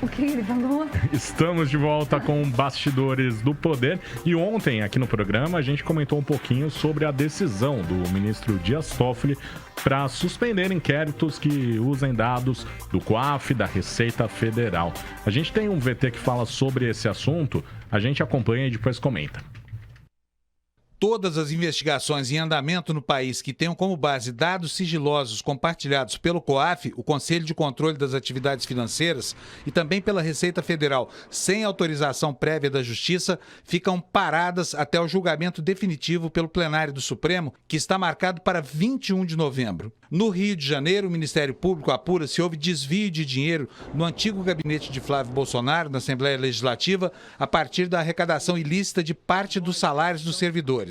O que ele falou? Estamos de volta com Bastidores do Poder. E ontem, aqui no programa, a gente comentou um pouquinho sobre a decisão do ministro Dias Toffoli para suspender inquéritos que usem dados do COAF, da Receita Federal. A gente tem um VT que fala sobre esse assunto, a gente acompanha e depois comenta. Todas as investigações em andamento no país que tenham como base dados sigilosos compartilhados pelo COAF, o Conselho de Controle das Atividades Financeiras, e também pela Receita Federal, sem autorização prévia da Justiça, ficam paradas até o julgamento definitivo pelo plenário do Supremo, que está marcado para 21 de novembro. No Rio de Janeiro, o Ministério Público apura se houve desvio de dinheiro no antigo gabinete de Flávio Bolsonaro, na Assembleia Legislativa, a partir da arrecadação ilícita de parte dos salários dos servidores.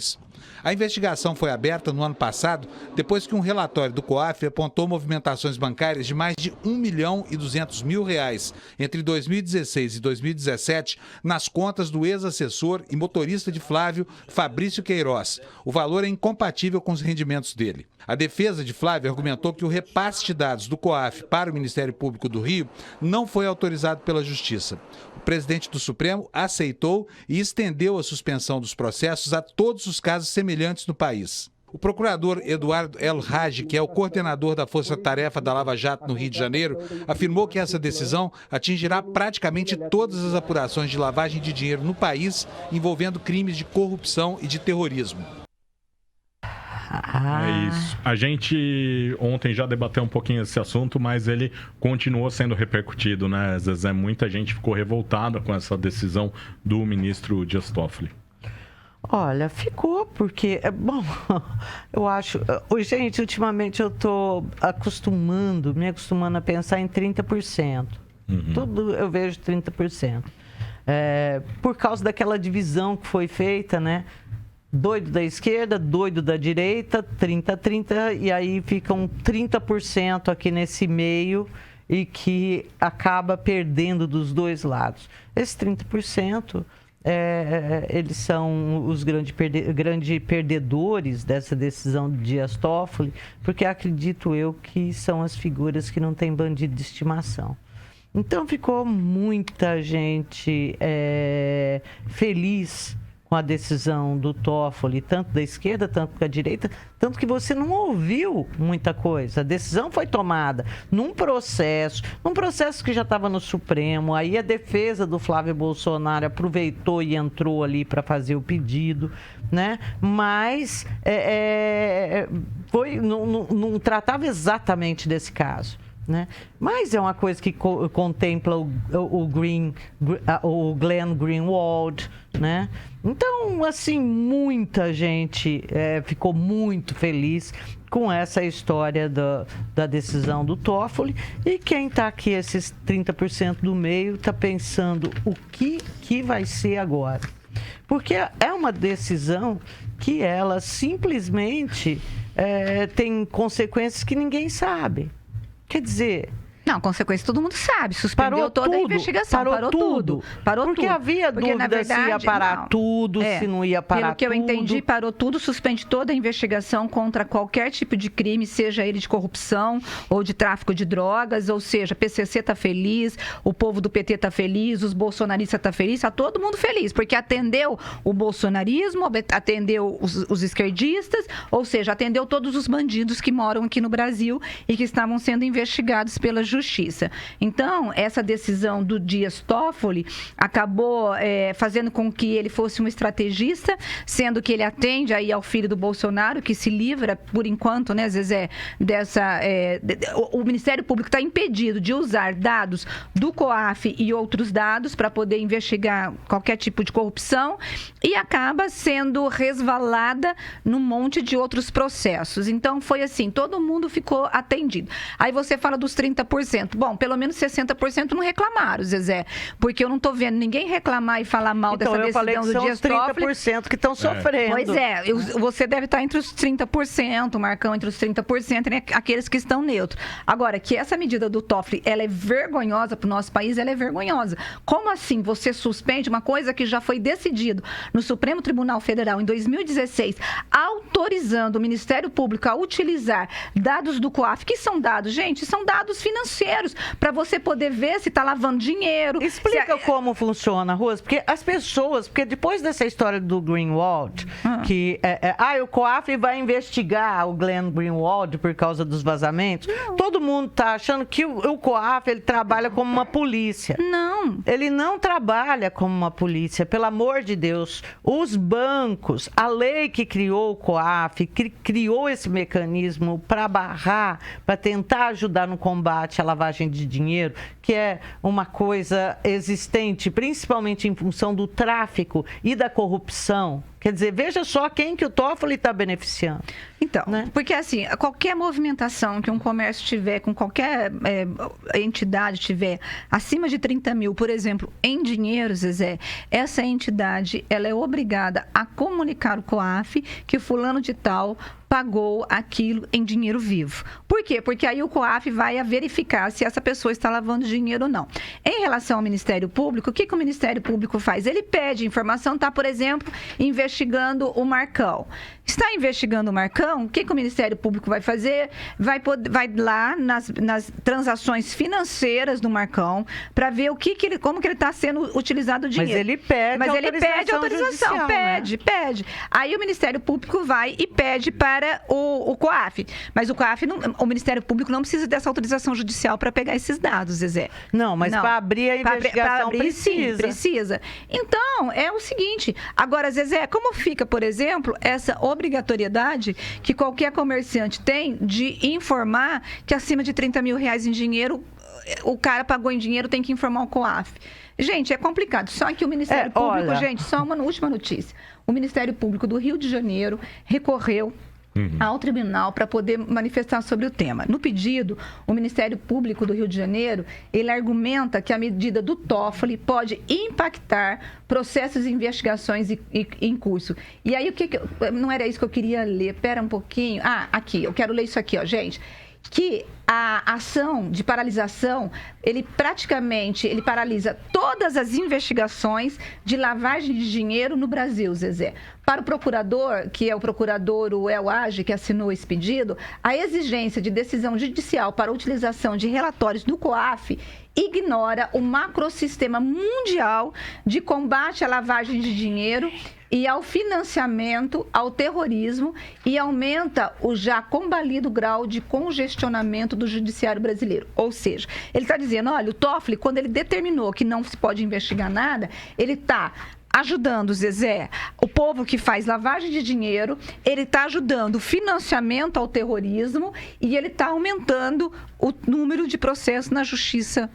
A investigação foi aberta no ano passado, depois que um relatório do COAF apontou movimentações bancárias de mais de R$1.200.000 entre 2016 e 2017 nas contas do ex-assessor e motorista de Flávio, Fabrício Queiroz. O valor é incompatível com os rendimentos dele. A defesa de Flávio argumentou que o repasse de dados do COAF para o Ministério Público do Rio não foi autorizado pela Justiça. O presidente do Supremo aceitou e estendeu a suspensão dos processos a todos os casos semelhantes no país. O procurador Eduardo El Hagi, que é o coordenador da Força-Tarefa da Lava Jato no Rio de Janeiro, afirmou que essa decisão atingirá praticamente todas as apurações de lavagem de dinheiro no país envolvendo crimes de corrupção e de terrorismo. É isso. A gente ontem já debateu um pouquinho esse assunto, mas ele continuou sendo repercutido, né, Zezé? Muita gente ficou revoltada com essa decisão do ministro Dias Toffoli. Olha, ficou, porque, bom, eu acho... Gente, ultimamente eu estou me acostumando a pensar em 30%. Tudo eu vejo 30%. Por causa daquela divisão que foi feita, né? Doido da esquerda, doido da direita, 30-30, e aí ficam 30% aqui nesse meio e que acaba perdendo dos dois lados. Esses 30%, eles são os grandes perdedores dessa decisão de Dias Toffoli, porque acredito eu que são as figuras que não têm bandido de estimação. Então ficou muita gente feliz com a decisão do Toffoli, tanto da esquerda, tanto da direita, tanto que você não ouviu muita coisa. A decisão foi tomada num processo que já estava no Supremo, aí a defesa do Flávio Bolsonaro aproveitou e entrou ali para fazer o pedido, né? Mas não tratava exatamente desse caso. Né? Mas é uma coisa que contempla o Glenn Greenwald, né? Então, assim, muita gente ficou muito feliz com essa história da decisão do Toffoli, e quem está aqui, esses 30% do meio, está pensando o que vai ser agora. Porque é uma decisão que ela simplesmente tem consequências que ninguém sabe. Quer dizer... Não, consequência todo mundo sabe. Suspendeu toda a investigação. Parou tudo. Porque havia dúvida, na verdade, se ia parar tudo, se não ia parar tudo. Pelo que eu entendi, parou tudo, suspende toda a investigação contra qualquer tipo de crime, seja ele de corrupção ou de tráfico de drogas, ou seja, a PCC está feliz, o povo do PT está feliz, os bolsonaristas estão felizes, está todo mundo feliz, porque atendeu o bolsonarismo, atendeu os esquerdistas, ou seja, atendeu todos os bandidos que moram aqui no Brasil e que estavam sendo investigados pela Justiça. Então, essa decisão do Dias Toffoli acabou fazendo com que ele fosse um estrategista, sendo que ele atende aí ao filho do Bolsonaro, que se livra, por enquanto, né, Zezé, o Ministério Público está impedido de usar dados do COAF e outros dados para poder investigar qualquer tipo de corrupção, e acaba sendo resvalada num monte de outros processos. Então, foi assim, todo mundo ficou atendido. Aí você fala dos 30%. Bom, pelo menos 60% não reclamaram, Zezé, porque eu não estou vendo ninguém reclamar e falar mal dessa decisão do Dias Toffoli. Então, eu falei que são os 30% que estão sofrendo. Pois você deve estar entre os 30%, Marcão, entre os 30%, né, aqueles que estão neutros. Agora, que essa medida do Toffoli, ela é vergonhosa para o nosso país, ela é vergonhosa. Como assim você suspende uma coisa que já foi decidido no Supremo Tribunal Federal em 2016, autorizando o Ministério Público a utilizar dados do COAF, que são dados, gente, são dados financeiros, financeiros para você poder ver se está lavando dinheiro. Explica como funciona, Rose, porque as pessoas, porque depois dessa história do Greenwald, que o COAF vai investigar o Glenn Greenwald por causa dos vazamentos, todo mundo tá achando que o COAF, ele trabalha como uma polícia. Não. Ele não trabalha como uma polícia, pelo amor de Deus. Os bancos, a lei que criou o COAF, criou esse mecanismo para barrar, para tentar ajudar no combate à lavagem de dinheiro, que é uma coisa existente, principalmente em função do tráfico e da corrupção. Quer dizer, veja só quem que o Toffoli está beneficiando. Então, né? Porque assim, qualquer movimentação que um comércio tiver, com qualquer entidade tiver acima de 30 mil, por exemplo, em dinheiro, Zezé, essa entidade ela é obrigada a comunicar ao COAF que o fulano de tal pagou aquilo em dinheiro vivo. Por quê? Porque aí o COAF vai verificar se essa pessoa está lavando dinheiro ou não. Em relação ao Ministério Público, o que o Ministério Público faz? Ele pede informação, está, por exemplo, investigando o Marcão. Está investigando o Marcão, o que o Ministério Público vai fazer? Vai lá nas transações financeiras do Marcão para ver como que ele está sendo utilizado o dinheiro. Mas ele pede autorização, judicial, pede. Aí o Ministério Público vai e pede para o COAF. Mas o Ministério Público não precisa dessa autorização judicial para pegar esses dados, Zezé. Não, mas para abrir a investigação precisa. Então, é o seguinte. Agora, Zezé, como fica, por exemplo, essa obrigatoriedade que qualquer comerciante tem de informar que acima de 30 mil reais em dinheiro, o cara pagou em dinheiro, tem que informar o COAF. Gente, é complicado. Só que o Ministério Público, gente, só uma última notícia. O Ministério Público do Rio de Janeiro recorreu ao tribunal para poder manifestar sobre o tema. No pedido, o Ministério Público do Rio de Janeiro, ele argumenta que a medida do Toffoli pode impactar processos e investigações em curso. E aí, não era isso que eu queria ler. Pera um pouquinho. Aqui, eu quero ler isso aqui, ó, gente. Que a ação de paralisação, ele paralisa todas as investigações de lavagem de dinheiro no Brasil, Zezé. Para o procurador, que é o procurador o El Age, que assinou esse pedido, a exigência de decisão judicial para a utilização de relatórios do COAF ignora o macrosistema mundial de combate à lavagem de dinheiro e ao financiamento ao terrorismo e aumenta o já combalido grau de congestionamento do judiciário brasileiro. Ou seja, ele está dizendo, olha, o Toffoli, quando ele determinou que não se pode investigar nada, ele está ajudando, Zezé, o povo que faz lavagem de dinheiro, ele está ajudando o financiamento ao terrorismo e ele está aumentando o número de processos na justiça,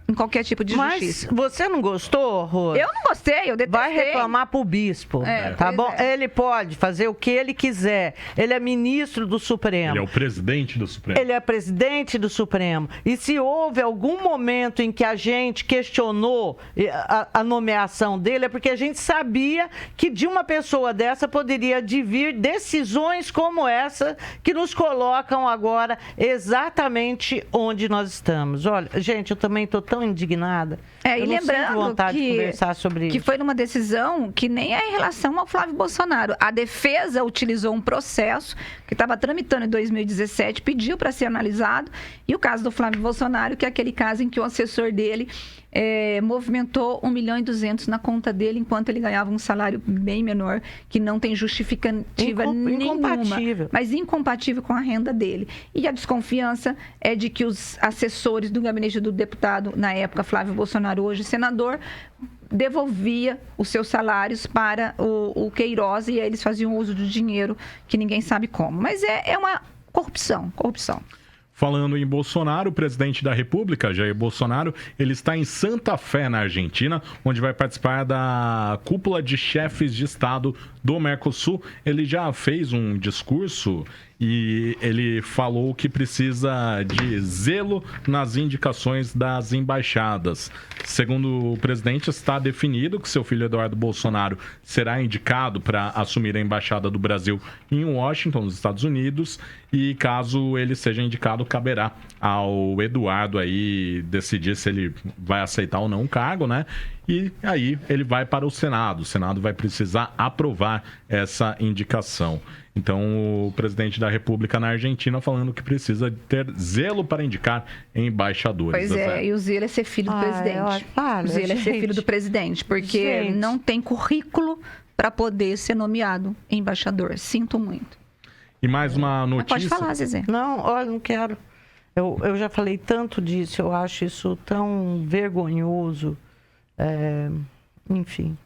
em qualquer tipo de justiça. Mas você não gostou, Rô? Eu não gostei, eu detestei. Vai reclamar pro bispo, tá bom? Ele pode fazer o que ele quiser. Ele é ministro do Supremo. Ele é o presidente do Supremo. Ele é presidente do Supremo. E se houve algum momento em que a gente questionou a nomeação dele, é porque a gente sabia que de uma pessoa dessa poderia vir decisões como essa que nos colocam agora exatamente onde nós estamos. Olha, gente, eu também estou tão indignada. E lembrando vontade de conversar sobre que foi numa decisão que nem é em relação ao Flávio Bolsonaro. A defesa utilizou um processo que estava tramitando em 2017, pediu para ser analisado, e o caso do Flávio Bolsonaro, que é aquele caso em que o assessor dele movimentou 1.200.000 na conta dele, enquanto ele ganhava um salário bem menor, que não tem justificativa nenhuma, mas incompatível com a renda dele. E a desconfiança é de que os assessores do gabinete do deputado, na época, Flávio Bolsonaro, hoje senador, devolvia os seus salários para o Queiroz, e aí eles faziam uso do dinheiro que ninguém sabe como. Mas é uma corrupção. Falando em Bolsonaro, o presidente da República, Jair Bolsonaro, ele está em Santa Fé, na Argentina, onde vai participar da cúpula de chefes de Estado do Mercosul. Ele já fez um discurso e ele falou que precisa de zelo nas indicações das embaixadas. Segundo o presidente, está definido que seu filho Eduardo Bolsonaro será indicado para assumir a embaixada do Brasil em Washington, nos Estados Unidos, e caso ele seja indicado, caberá ao Eduardo aí decidir se ele vai aceitar ou não o cargo, né? E aí ele vai para o Senado. O Senado vai precisar aprovar dar essa indicação. Então, o presidente da República na Argentina falando que precisa ter zelo para indicar embaixadores. Pois é, e o zelo é ser filho do presidente. O zelo é ser filho do presidente, porque não tem currículo para poder ser nomeado embaixador. Sinto muito. E mais uma notícia... Mas pode falar, Zezé. Não, olha, não quero. Eu já falei tanto disso, eu acho isso tão vergonhoso. Enfim.